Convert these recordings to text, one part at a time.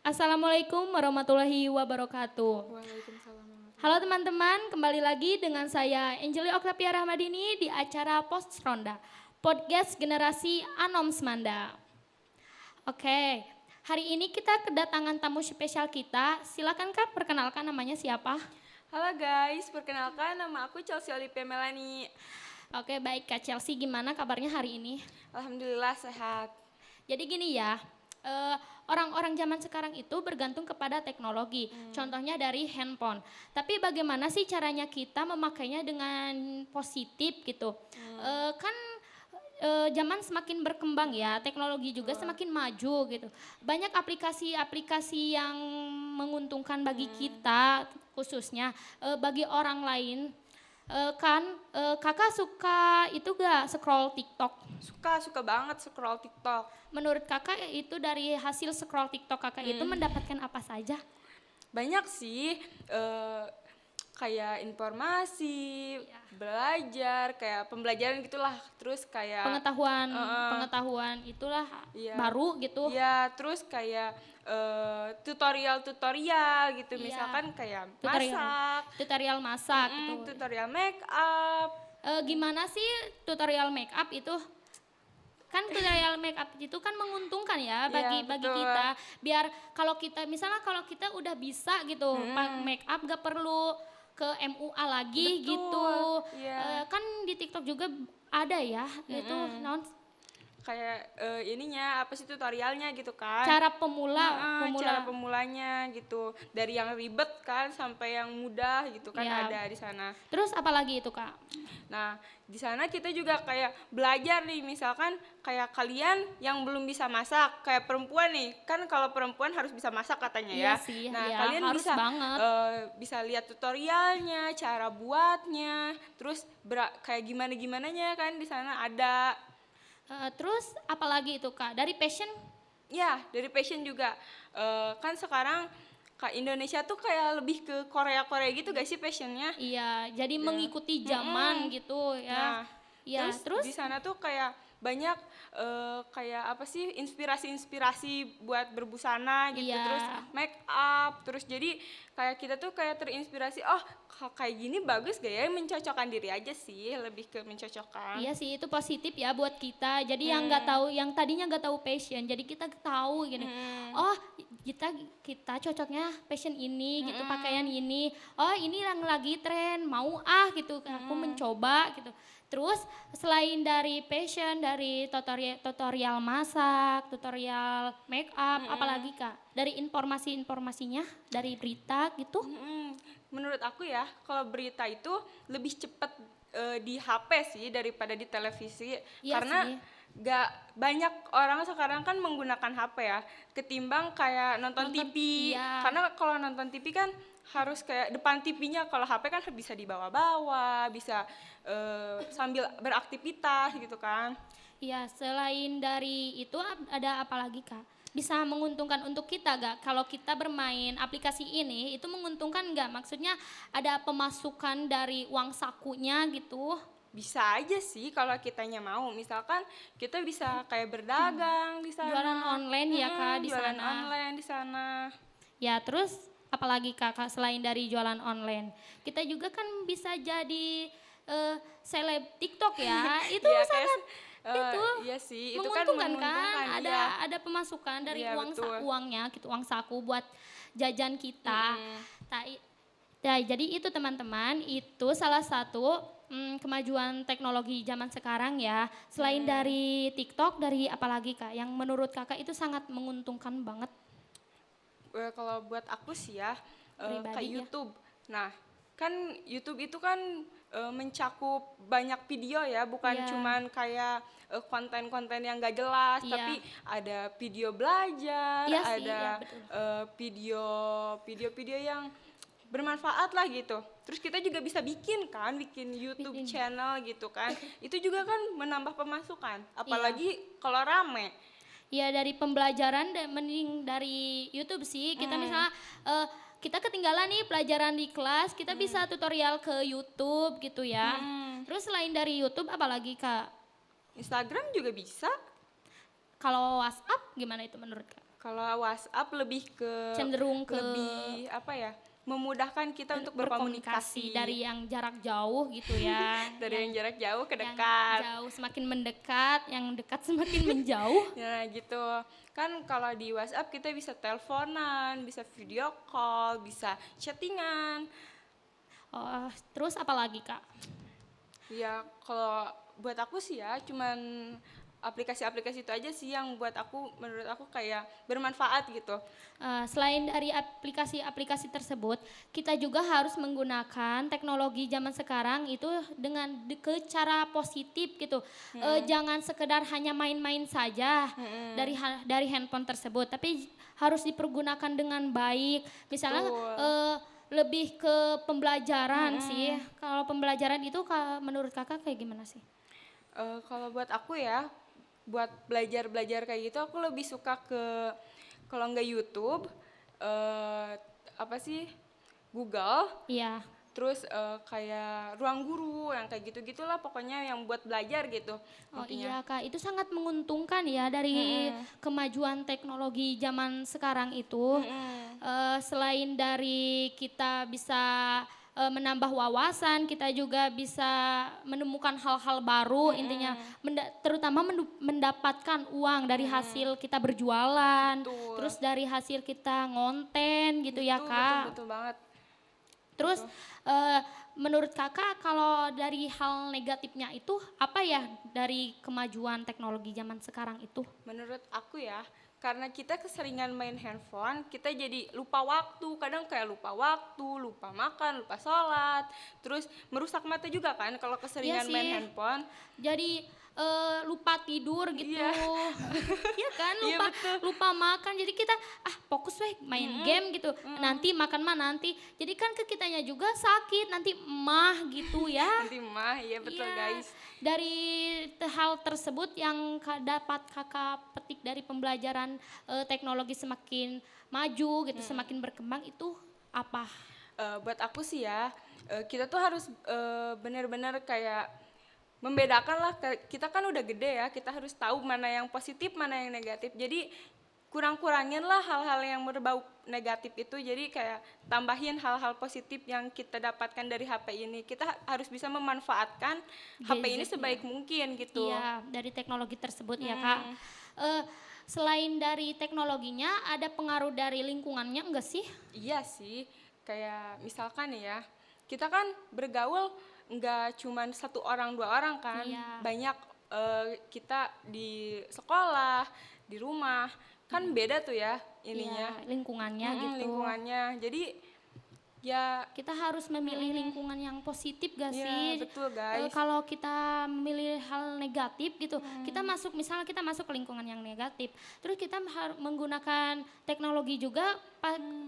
Assalamualaikum warahmatullahi wabarakatuh. Waalaikumsalam. Halo teman-teman, kembali lagi dengan saya Angelie Oktavia Rahmadini di acara Post Ronda, podcast generasi Anom Semanda. Oke, hari ini kita kedatangan tamu spesial kita. Silakan Kak, perkenalkan namanya siapa? Halo guys, perkenalkan nama aku Chelsea Olivia Melani. Oke, baik Kak Chelsea, gimana kabarnya hari ini? Alhamdulillah sehat. Jadi gini ya, orang-orang zaman sekarang itu bergantung kepada teknologi. Contohnya dari handphone. Tapi bagaimana sih caranya kita memakainya dengan positif gitu? Kan zaman semakin berkembang ya, teknologi juga semakin maju gitu. Banyak aplikasi-aplikasi yang menguntungkan bagi kita, khususnya bagi orang lain. Kakak suka itu gak scroll TikTok? Suka banget scroll TikTok. Menurut kakak itu dari hasil scroll TikTok kakak itu mendapatkan apa saja? Banyak sih, kayak informasi, belajar, kayak pembelajaran gitulah. Terus kayak Pengetahuan itulah iya. baru gitu. Iya, terus kayak tutorial gitu. Iya. Misalkan kayak Tutorial masak gitu. tutorial make up. Gimana sih tutorial make up itu? Kan tutorial make up itu kan menguntungkan ya bagi betul. kita. Biar kalau kita udah bisa gitu make up gak perlu ke MUA lagi Betul, gitu. iya. Kan di TikTok juga ada ya itu Kayak ininya apa sih tutorialnya gitu kan, cara pemula. cara pemulanya gitu, dari yang ribet kan sampai yang mudah gitu kan, Ya. ada di sana. Terus apalagi itu Kak? Nah di sana kita juga kayak belajar nih, misalkan kayak kalian yang belum bisa masak, kayak perempuan nih kan, kalau perempuan harus bisa masak katanya Iya ya. sih, Nah iya, kalian harus bisa banget. bisa lihat tutorialnya, cara buatnya, terus kayak gimananya kan di sana ada. Terus apalagi itu Kak? Dari passion? Ya, dari passion juga. Kan sekarang Indonesia tuh kayak lebih ke Korea-Korea gitu gak sih passionnya? Iya, jadi mengikuti zaman gitu ya. Nah, Iya, terus di sana tuh kayak banyak kayak apa sih, inspirasi buat berbusana gitu, Iya. terus make up, terus jadi kayak kita tuh kayak terinspirasi, oh kayak gini bagus gak ya, mencocokkan diri aja sih, lebih ke mencocokkan. iya sih itu positif ya buat kita. Jadi yang nggak tahu, yang tadinya nggak tahu passion, jadi kita tahu gini. Oh, kita cocoknya passion ini gitu, pakaian ini. Oh, ini yang lagi tren, mau gitu. Aku mencoba gitu. Terus selain dari passion, dari tutorial masak, tutorial make up, apalagi Kak? Dari informasi-informasinya, dari berita gitu? Menurut aku ya, kalau berita itu lebih cepat di HP sih daripada di televisi. Iya Karena sih. gak banyak orang sekarang kan menggunakan HP ya, ketimbang kayak nonton TV. Iya. Karena kalau nonton TV kan harus kayak depan TV-nya, kalau HP kan bisa dibawa-bawa, bisa sambil beraktivitas gitu kan. Iya, selain dari itu ada apa lagi Kak? Bisa menguntungkan untuk kita gak? Kalau kita bermain aplikasi ini, itu menguntungkan gak? Maksudnya ada pemasukan dari uang sakunya gitu? Bisa aja sih kalau kitanya mau. Misalkan kita bisa kayak berdagang di sana. Jualan online ya Kak di Jualan sana? online di sana. Ya terus apalagi Kak selain dari jualan online? Kita juga kan bisa jadi seleb TikTok ya, itu Iya, sangat itu iya sih, itu kan menguntungkan menguntungkan, kan, iya. ada pemasukan dari Iya, betul. uangnya gitu, uang saku buat jajan kita. Nah, jadi itu teman-teman, itu salah satu kemajuan teknologi zaman sekarang ya. Selain dari TikTok, dari apalagi Kak yang menurut Kakak itu sangat menguntungkan banget? Kalau buat aku sih ya, Pribadi kayak ya. YouTube. Nah, kan YouTube itu kan mencakup banyak video ya, bukan Iya. cuman kayak konten-konten yang gak jelas, Iya. tapi ada video belajar, Iya sih, ada iya betul. video-video yang bermanfaat lah gitu. Terus kita juga bisa bikin YouTube channel gitu kan. Itu juga kan menambah pemasukan, apalagi kalau rame. Ya dari pembelajaran mending dari YouTube sih. Kita misalnya kita ketinggalan nih pelajaran di kelas, kita bisa tutorial ke YouTube gitu ya. Terus selain dari YouTube apalagi Kak? Instagram juga bisa. Kalau WhatsApp gimana itu menurut Kak? Kalau WhatsApp lebih ke Cenderung ke lebih apa ya? Memudahkan kita untuk berkomunikasi dari yang jarak jauh gitu ya. dari yang jarak jauh ke yang dekat. jauh semakin mendekat, yang dekat semakin menjauh. Ya gitu. Kan kalau di WhatsApp kita bisa teleponan, bisa video call, bisa chattingan. Oh, terus apa lagi Kak? Ya kalau buat aku sih ya cuman aplikasi-aplikasi itu aja sih yang buat aku, menurut aku kayak bermanfaat gitu. Selain dari aplikasi-aplikasi tersebut, kita juga harus menggunakan teknologi zaman sekarang itu dengan ke cara positif gitu. Jangan sekedar hanya main-main saja dari handphone tersebut, tapi harus dipergunakan dengan baik. Misalnya Betul. lebih ke pembelajaran sih. Kalau pembelajaran itu menurut kakak kayak gimana sih? Kalau buat aku ya, buat belajar-belajar kayak gitu aku lebih suka ke, kalau nggak YouTube, apa sih, Google, Iya. terus kayak ruang guru yang kayak gitu-gitulah pokoknya yang buat belajar gitu Oh intinya. iya Kak, itu sangat menguntungkan ya dari kemajuan teknologi zaman sekarang itu. Selain dari kita bisa menambah wawasan, kita juga bisa menemukan hal-hal baru intinya, terutama mendapatkan uang dari hasil kita berjualan, Betul. terus dari hasil kita ngonten gitu ya Betul, Kak. betul banget. Terus menurut kakak kalau dari hal negatifnya itu apa ya dari kemajuan teknologi zaman sekarang itu? Menurut aku ya, karena kita keseringan main handphone, kita jadi lupa waktu, kadang kayak lupa waktu, lupa makan, lupa sholat, terus merusak mata juga kan kalau Iya keseringan main sih. handphone. Jadi lupa tidur gitu. Iya. Iya kan, Iya betul. lupa makan. Jadi kita fokus weh main game gitu. Nanti makan mah nanti. Jadi kan ke kitanya juga sakit, nanti emah gitu ya. Nanti mah, iya betul Iya. guys. Dari hal tersebut yang dapat kakak petik dari pembelajaran teknologi semakin maju gitu, semakin berkembang itu apa? Buat aku sih ya, kita tuh harus benar-benar kayak membedakan lah, kita kan udah gede ya, kita harus tahu mana yang positif, mana yang negatif. Jadi kurang-kurangin lah hal-hal yang berbau negatif itu, jadi kayak tambahin hal-hal positif yang kita dapatkan dari HP ini. Kita harus bisa memanfaatkan HP ini Gadgetnya. sebaik mungkin gitu. Iya, dari teknologi tersebut ya Kak. Selain dari teknologinya, ada pengaruh dari lingkungannya enggak sih? Iya sih, kayak misalkan nih ya, kita kan bergaul nggak cuman satu orang dua orang kan, Iya. banyak, kita di sekolah, di rumah, kan beda tuh ya ininya. Iya, lingkungannya gitu. Lingkungannya, jadi ya Kita harus memilih lingkungan yang positif gak iya, sih? betul guys. Kalau kita memilih hal negatif gitu, kita misalnya kita masuk ke lingkungan yang negatif, terus kita harus menggunakan teknologi juga,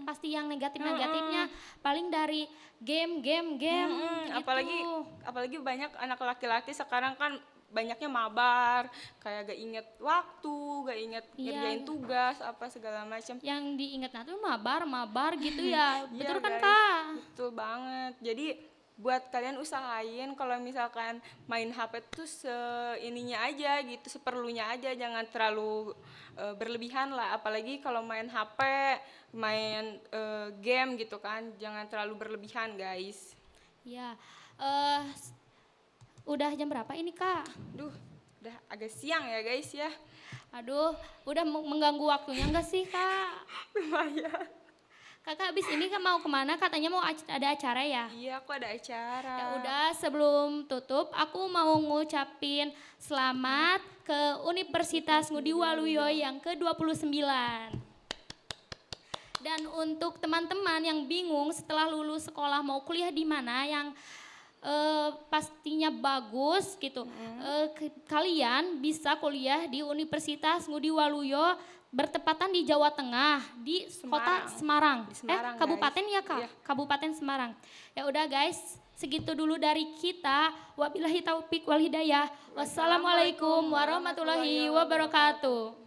pasti yang negatifnya paling dari game gitu. Apalagi banyak anak laki-laki sekarang kan banyaknya mabar, kayak gak inget waktu, gak inget Iya. ngerjain tugas apa segala macam. Yang diingat tuh mabar gitu ya, Iya, betul kan guys. Kak? Betul banget. Jadi buat kalian usahain kalau misalkan main HP tuh seininya aja gitu, seperlunya aja, jangan terlalu berlebihan lah. Apalagi kalau main HP, main game gitu kan, jangan terlalu berlebihan guys. Iya. Udah jam berapa ini Kak? Duh, udah agak siang ya guys ya. Aduh, udah mengganggu waktunya enggak sih Kak? Lumayan. Kakak abis ini kan mau kemana? Katanya mau ada acara ya? Iya, aku ada acara. Ya udah, sebelum tutup, aku mau ngucapin selamat ke Universitas Ngudi Waluyo yang ke-29. Dan untuk teman-teman yang bingung setelah lulus sekolah mau kuliah di mana yang pastinya bagus gitu. Kalian bisa kuliah di Universitas Ngudi Waluyo bertepatan di Jawa Tengah di kota Semarang. Di Semarang, Kabupaten guys. ya Kak? Iya. Kabupaten Semarang. Ya udah guys, segitu dulu dari kita. Wabillahi taufik wal hidayah. Wassalamualaikum warahmatullahi wabarakatuh.